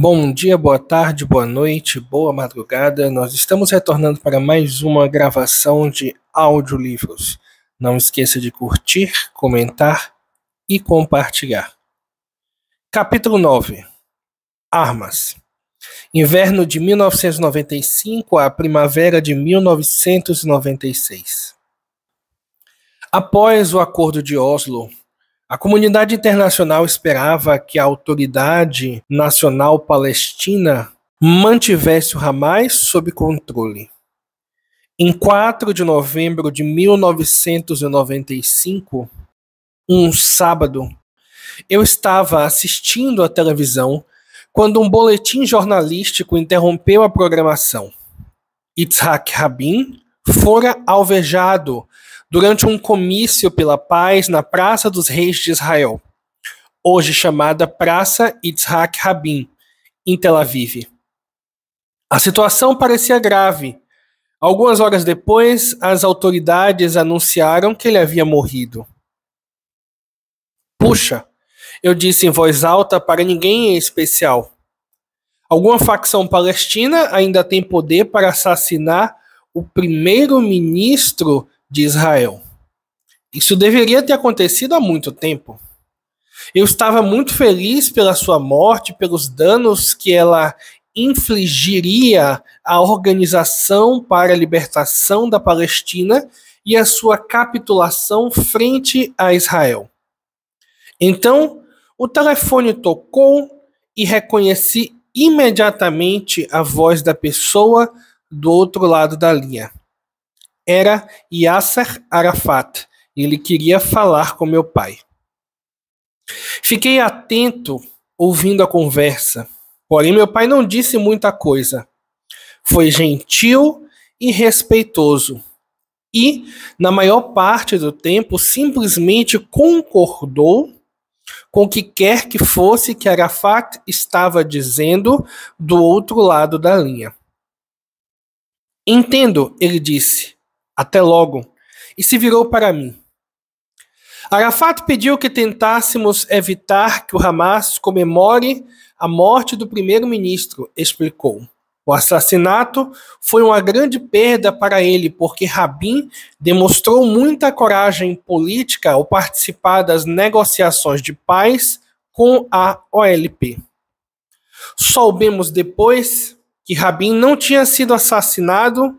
Bom dia, boa tarde, boa noite, boa madrugada. Nós estamos retornando para mais uma gravação de audiolivros. Não esqueça de curtir, comentar e compartilhar. Capítulo 9. Armas. Inverno de 1995 a primavera de 1996. Após o Acordo de Oslo, a comunidade internacional esperava que a Autoridade Nacional Palestina mantivesse o Hamas sob controle. Em 4 de novembro de 1995, um sábado, eu estava assistindo à televisão quando um boletim jornalístico interrompeu a programação. Yitzhak Rabin fora alvejado durante um comício pela paz na Praça dos Reis de Israel, hoje chamada Praça Yitzhak Rabin, em Tel Aviv. A situação parecia grave. Algumas horas depois, as autoridades anunciaram que ele havia morrido. Puxa, eu disse em voz alta para ninguém em especial. Alguma facção palestina ainda tem poder para assassinar o primeiro-ministro de Israel. Isso deveria ter acontecido há muito tempo. Eu estava muito feliz pela sua morte, pelos danos que ela infligiria à Organização para a Libertação da Palestina e a sua capitulação frente a Israel. Então, o telefone tocou e reconheci imediatamente a voz da pessoa do outro lado da linha. Era Yasser Arafat. Ele queria falar com meu pai. Fiquei atento, ouvindo a conversa. Porém, meu pai não disse muita coisa. Foi gentil e respeitoso. E, na maior parte do tempo, simplesmente concordou com o que quer que fosse que Arafat estava dizendo do outro lado da linha. Entendo, ele disse. Até logo, e se virou para mim. Arafat pediu que tentássemos evitar que o Hamas comemore a morte do primeiro-ministro, explicou. O assassinato foi uma grande perda para ele, porque Rabin demonstrou muita coragem política ao participar das negociações de paz com a OLP. Soubemos depois que Rabin não tinha sido assassinado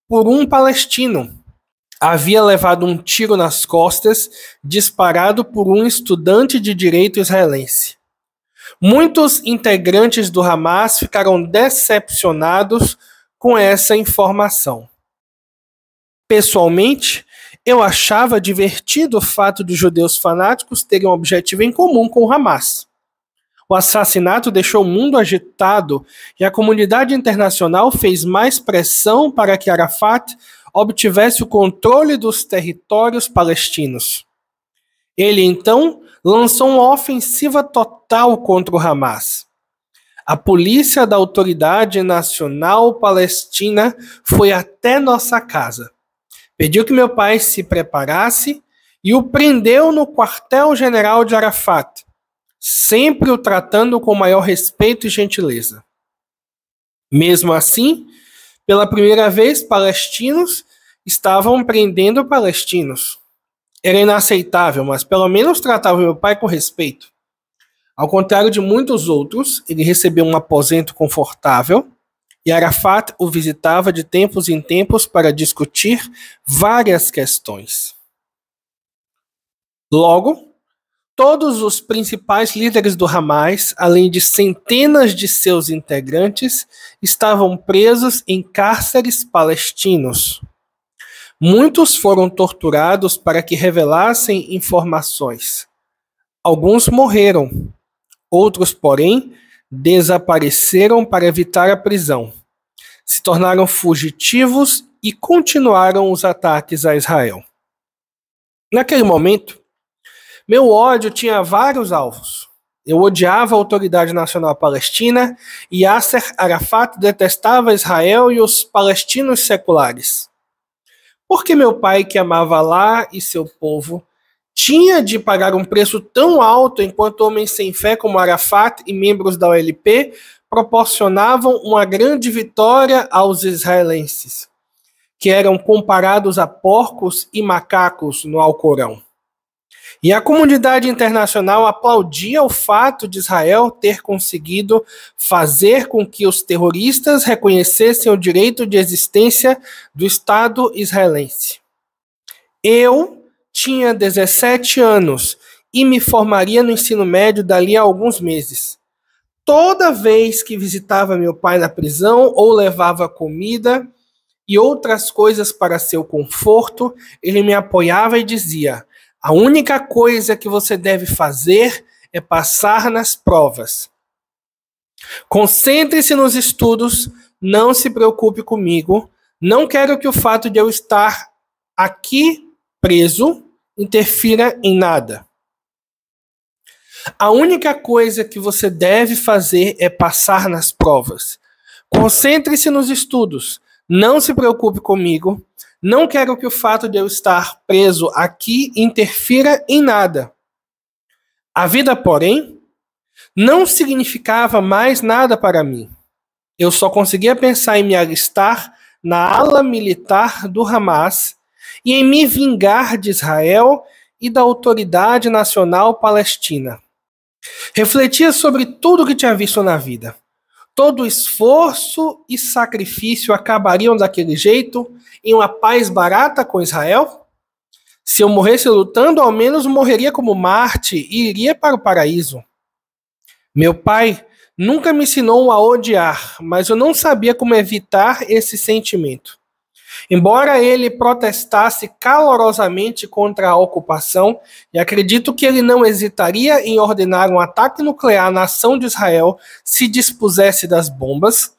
por um palestino. Havia levado um tiro nas costas, disparado por um estudante de direito israelense. Muitos integrantes do Hamas ficaram decepcionados com essa informação. Pessoalmente, eu achava divertido o fato de judeus fanáticos terem um objetivo em comum com o Hamas. O assassinato deixou o mundo agitado e a comunidade internacional fez mais pressão para que Arafat obtivesse o controle dos territórios palestinos. Ele, então, lançou uma ofensiva total contra o Hamas. A polícia da Autoridade Nacional Palestina foi até nossa casa. Pediu que meu pai se preparasse e o prendeu no quartel-general de Arafat, sempre o tratando com maior respeito e gentileza. Mesmo assim, pela primeira vez, palestinos estavam prendendo palestinos. Era inaceitável, mas pelo menos tratava meu pai com respeito. Ao contrário de muitos outros, ele recebeu um aposento confortável e Arafat o visitava de tempos em tempos para discutir várias questões. Logo, todos os principais líderes do Hamas, além de centenas de seus integrantes, estavam presos em cárceres palestinos. Muitos foram torturados para que revelassem informações. Alguns morreram. Outros, porém, desapareceram para evitar a prisão. Se tornaram fugitivos e continuaram os ataques a Israel. Naquele momento, meu ódio tinha vários alvos. Eu odiava a Autoridade Nacional Palestina e Yasser Arafat detestava Israel e os palestinos seculares. Porque meu pai, que amava Alá e seu povo, tinha de pagar um preço tão alto enquanto homens sem fé como Arafat e membros da OLP proporcionavam uma grande vitória aos israelenses, que eram comparados a porcos e macacos no Alcorão. E a comunidade internacional aplaudia o fato de Israel ter conseguido fazer com que os terroristas reconhecessem o direito de existência do Estado israelense. Eu tinha 17 anos e me formaria no ensino médio dali a alguns meses. Toda vez que visitava meu pai na prisão ou levava comida e outras coisas para seu conforto, ele me apoiava e dizia: a única coisa que você deve fazer é passar nas provas. Concentre-se nos estudos, não se preocupe comigo. Não quero que o fato de eu estar aqui preso interfira em nada. A única coisa que você deve fazer é passar nas provas. Concentre-se nos estudos, não se preocupe comigo. Não quero que o fato de eu estar preso aqui interfira em nada. A vida, porém, não significava mais nada para mim. Eu só conseguia pensar em me alistar na ala militar do Hamas e em me vingar de Israel e da Autoridade Nacional Palestina. Refletia sobre tudo o que tinha visto na vida. Todo esforço e sacrifício acabariam daquele jeito em uma paz barata com Israel? Se eu morresse lutando, ao menos morreria como Marte e iria para o paraíso. Meu pai nunca me ensinou a odiar, mas eu não sabia como evitar esse sentimento. Embora ele protestasse calorosamente contra a ocupação, e acredito que ele não hesitaria em ordenar um ataque nuclear à nação de Israel se dispusesse das bombas,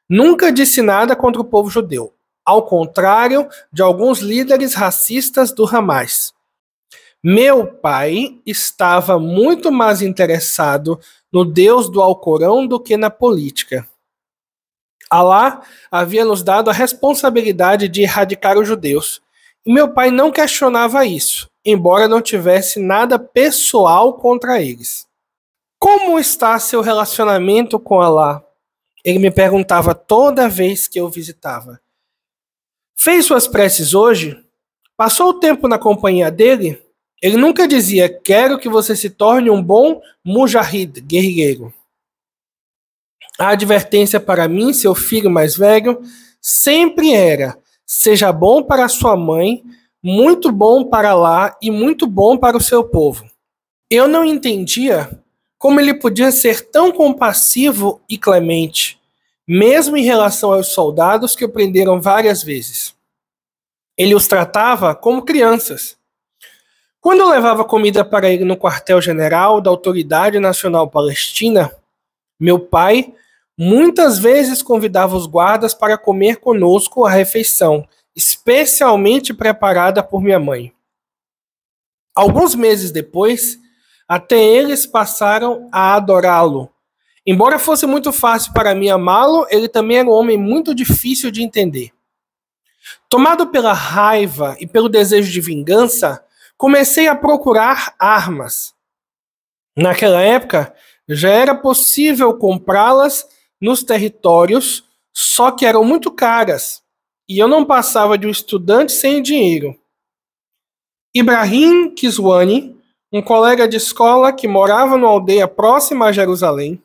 nunca disse nada contra o povo judeu, ao contrário de alguns líderes racistas do Hamas. Meu pai estava muito mais interessado no Deus do Alcorão do que na política. Alá havia nos dado a responsabilidade de erradicar os judeus, e meu pai não questionava isso, embora não tivesse nada pessoal contra eles. Como está seu relacionamento com Alá? Ele me perguntava toda vez que eu visitava. Fez suas preces hoje? Passou o tempo na companhia dele? Ele nunca dizia: quero que você se torne um bom mujahid, guerrilheiro. A advertência para mim, seu filho mais velho, sempre era: seja bom para sua mãe, muito bom para lá e muito bom para o seu povo. Eu não entendia como ele podia ser tão compassivo e clemente, mesmo em relação aos soldados que o prenderam várias vezes. Ele os tratava como crianças. Quando eu levava comida para ele no quartel-general da Autoridade Nacional Palestina, meu pai muitas vezes convidava os guardas para comer conosco a refeição, especialmente preparada por minha mãe. Alguns meses depois, até eles passaram a adorá-lo. Embora fosse muito fácil para mim amá-lo, ele também era um homem muito difícil de entender. Tomado pela raiva e pelo desejo de vingança, comecei a procurar armas. Naquela época, já era possível comprá-las nos territórios, só que eram muito caras, e eu não passava de um estudante sem dinheiro. Ibrahim Kiswani, um colega de escola que morava numa aldeia próxima a Jerusalém,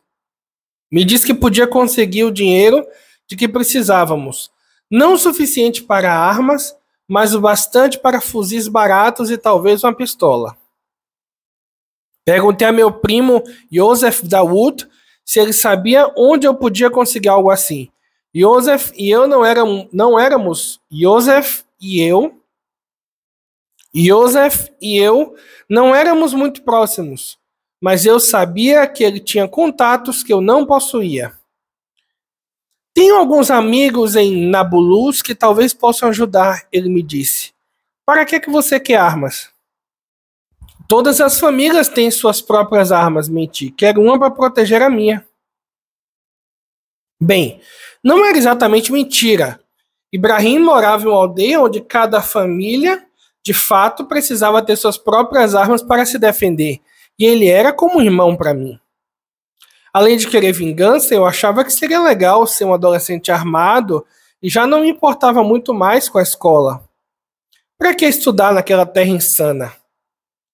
me disse que podia conseguir o dinheiro de que precisávamos, não o suficiente para armas, mas o bastante para fuzis baratos e talvez uma pistola. Perguntei a meu primo Yosef Dawood se ele sabia onde eu podia conseguir algo assim. Yosef e eu não éramos não éramos muito próximos, mas eu sabia que ele tinha contatos que eu não possuía. Tenho alguns amigos em Nablus que talvez possam ajudar, ele me disse. Para que você quer armas? Todas as famílias têm suas próprias armas, menti. Quero uma para proteger a minha. Bem, não era exatamente mentira. Ibrahim morava em uma aldeia onde cada família de fato, precisava ter suas próprias armas para se defender, e ele era como um irmão para mim. Além de querer vingança, eu achava que seria legal ser um adolescente armado e já não me importava muito mais com a escola. Para que estudar naquela terra insana?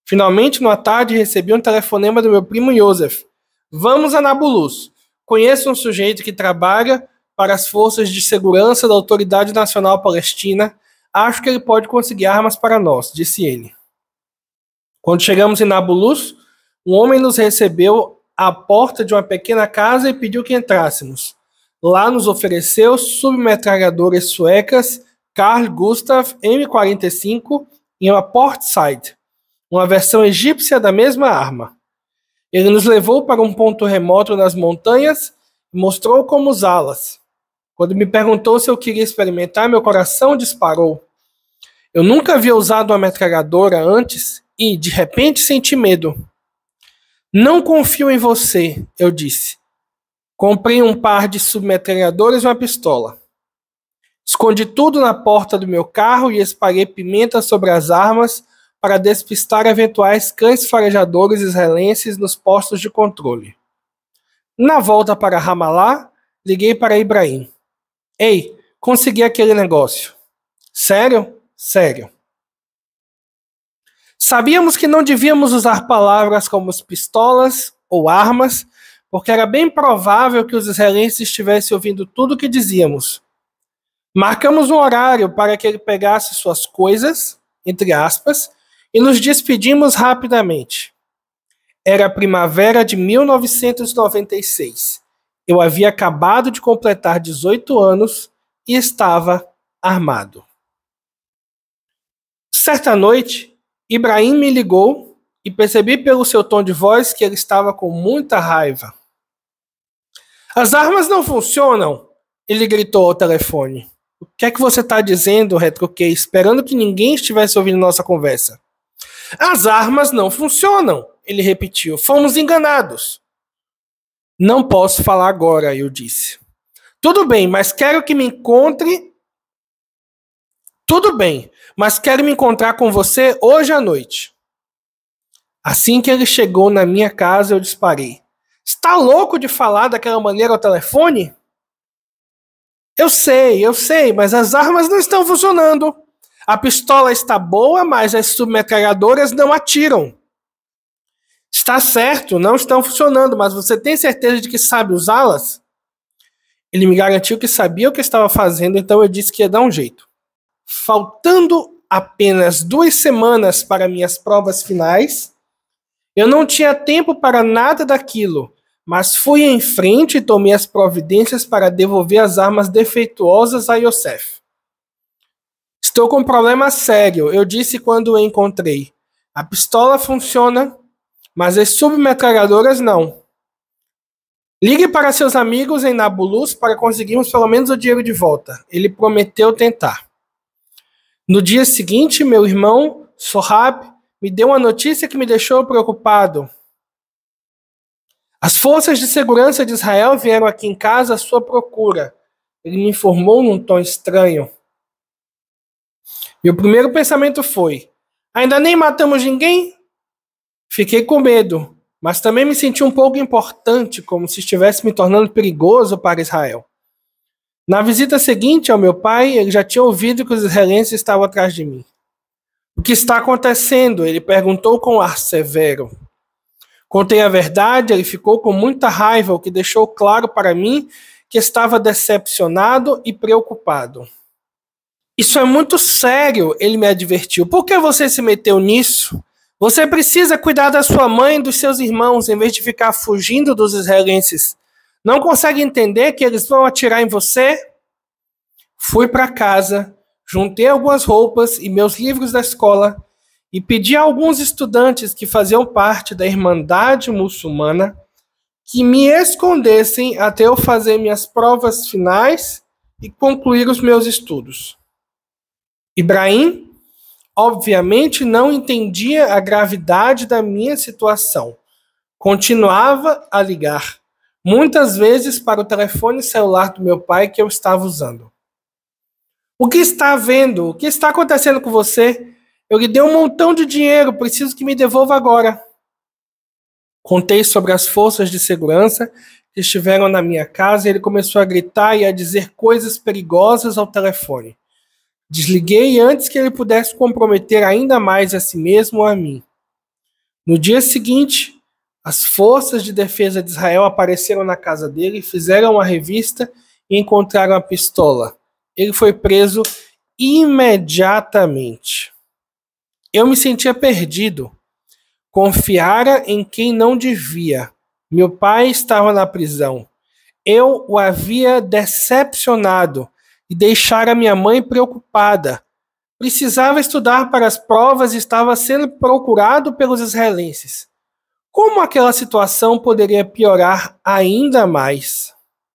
Finalmente, numa tarde, recebi um telefonema do meu primo Joseph. Vamos a Nablus. Conheço um sujeito que trabalha para as forças de segurança da Autoridade Nacional Palestina. Acho que ele pode conseguir armas para nós, disse ele. Quando chegamos em Nablus, um homem nos recebeu à porta de uma pequena casa e pediu que entrássemos. Lá nos ofereceu submetralhadoras suecas Carl Gustav M45 e uma Portside, uma versão egípcia da mesma arma. Ele nos levou para um ponto remoto nas montanhas e mostrou como usá-las. Quando me perguntou se eu queria experimentar, meu coração disparou. Eu nunca havia usado uma metralhadora antes e, de repente, senti medo. Não confio em você, eu disse. Comprei um par de submetralhadoras e uma pistola. Escondi tudo na porta do meu carro e espalhei pimenta sobre as armas para despistar eventuais cães farejadores israelenses nos postos de controle. Na volta para Ramallah, liguei para Ibrahim. Ei, consegui aquele negócio. Sério? Sério. Sabíamos que não devíamos usar palavras como pistolas ou armas, porque era bem provável que os israelenses estivessem ouvindo tudo o que dizíamos. Marcamos um horário para que ele pegasse suas coisas, entre aspas, e nos despedimos rapidamente. Era a primavera de 1996. Eu havia acabado de completar 18 anos e estava armado. Certa noite, Ibrahim me ligou e percebi pelo seu tom de voz que ele estava com muita raiva. As armas não funcionam, ele gritou ao telefone. O que é que você está dizendo? Retruquei, esperando que ninguém estivesse ouvindo nossa conversa. As armas não funcionam, ele repetiu. Fomos enganados. Não posso falar agora, eu disse. Tudo bem, mas quero que me encontre... Tudo bem, mas quero me encontrar com você hoje à noite. Assim que ele chegou na minha casa, eu disparei. Está louco de falar daquela maneira ao telefone? Eu sei, mas as armas não estão funcionando. A pistola está boa, mas as submetralhadoras não atiram. Está certo, não estão funcionando, mas você tem certeza de que sabe usá-las? Ele me garantiu que sabia o que estava fazendo, então eu disse que ia dar um jeito. Faltando apenas 2 semanas para minhas provas finais, eu não tinha tempo para nada daquilo, mas fui em frente e tomei as providências para devolver as armas defeituosas a Yosef. Estou com um problema sério, eu disse quando o encontrei. A pistola funciona, mas as submetralhadoras não. Ligue para seus amigos em Nablus para conseguirmos pelo menos o dinheiro de volta. Ele prometeu tentar. No dia seguinte, meu irmão, Sohab, me deu uma notícia que me deixou preocupado. As forças de segurança de Israel vieram aqui em casa à sua procura. Ele me informou num tom estranho. Meu primeiro pensamento foi: ainda nem matamos ninguém? Fiquei com medo, mas também me senti um pouco importante, como se estivesse me tornando perigoso para Israel. Na visita seguinte ao meu pai, ele já tinha ouvido que os israelenses estavam atrás de mim. O que está acontecendo? Ele perguntou com ar severo. Contei a verdade, ele ficou com muita raiva, o que deixou claro para mim que estava decepcionado e preocupado. Isso é muito sério, ele me advertiu. Por que você se meteu nisso? Você precisa cuidar da sua mãe e dos seus irmãos, em vez de ficar fugindo dos israelenses. Não consegue entender que eles vão atirar em você? Fui para casa, juntei algumas roupas e meus livros da escola e pedi a alguns estudantes que faziam parte da Irmandade Muçulmana que me escondessem até eu fazer minhas provas finais e concluir os meus estudos. Ibrahim, obviamente, não entendia a gravidade da minha situação. Continuava a ligar, muitas vezes para o telefone celular do meu pai que eu estava usando. O que está havendo? O que está acontecendo com você? Eu lhe dei um montão de dinheiro, preciso que me devolva agora. Contei sobre as forças de segurança que estiveram na minha casa e ele começou a gritar e a dizer coisas perigosas ao telefone. Desliguei antes que ele pudesse comprometer ainda mais a si mesmo ou a mim. No dia seguinte, as forças de defesa de Israel apareceram na casa dele, fizeram uma revista e encontraram a pistola. Ele foi preso imediatamente. Eu me sentia perdido. Confiara em quem não devia. Meu pai estava na prisão. Eu o havia decepcionado e deixara minha mãe preocupada. Precisava estudar para as provas e estava sendo procurado pelos israelenses. Como aquela situação poderia piorar ainda mais?